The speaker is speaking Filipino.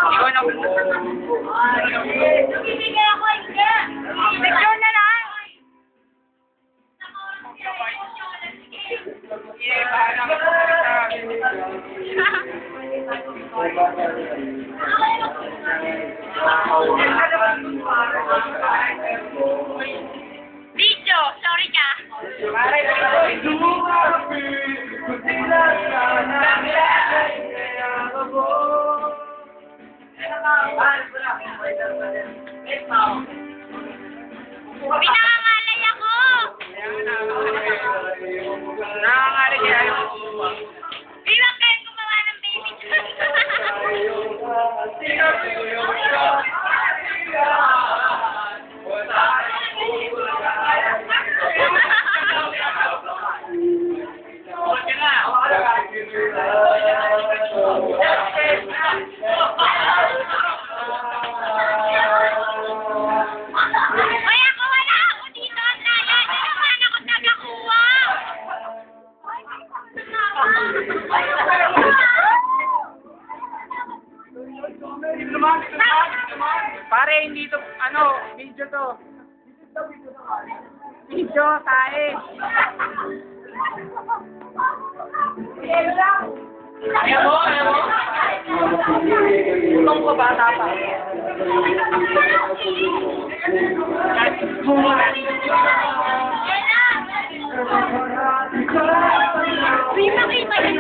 Ikaw na. Bibigyan ako, hindi. Picture na lang. Yeah, bahala ka Video, sorry ka. Pinangangalay ako. Nangangalit kaya yung Di ba kayo gumawa ng baby? Hoy, ako wala ako dito. Ang laya. Di naman ako nagakuha. Pare, hindi to, video to. Video, tae. Ayaw mo? Utong ko bata pa. Di makita yun.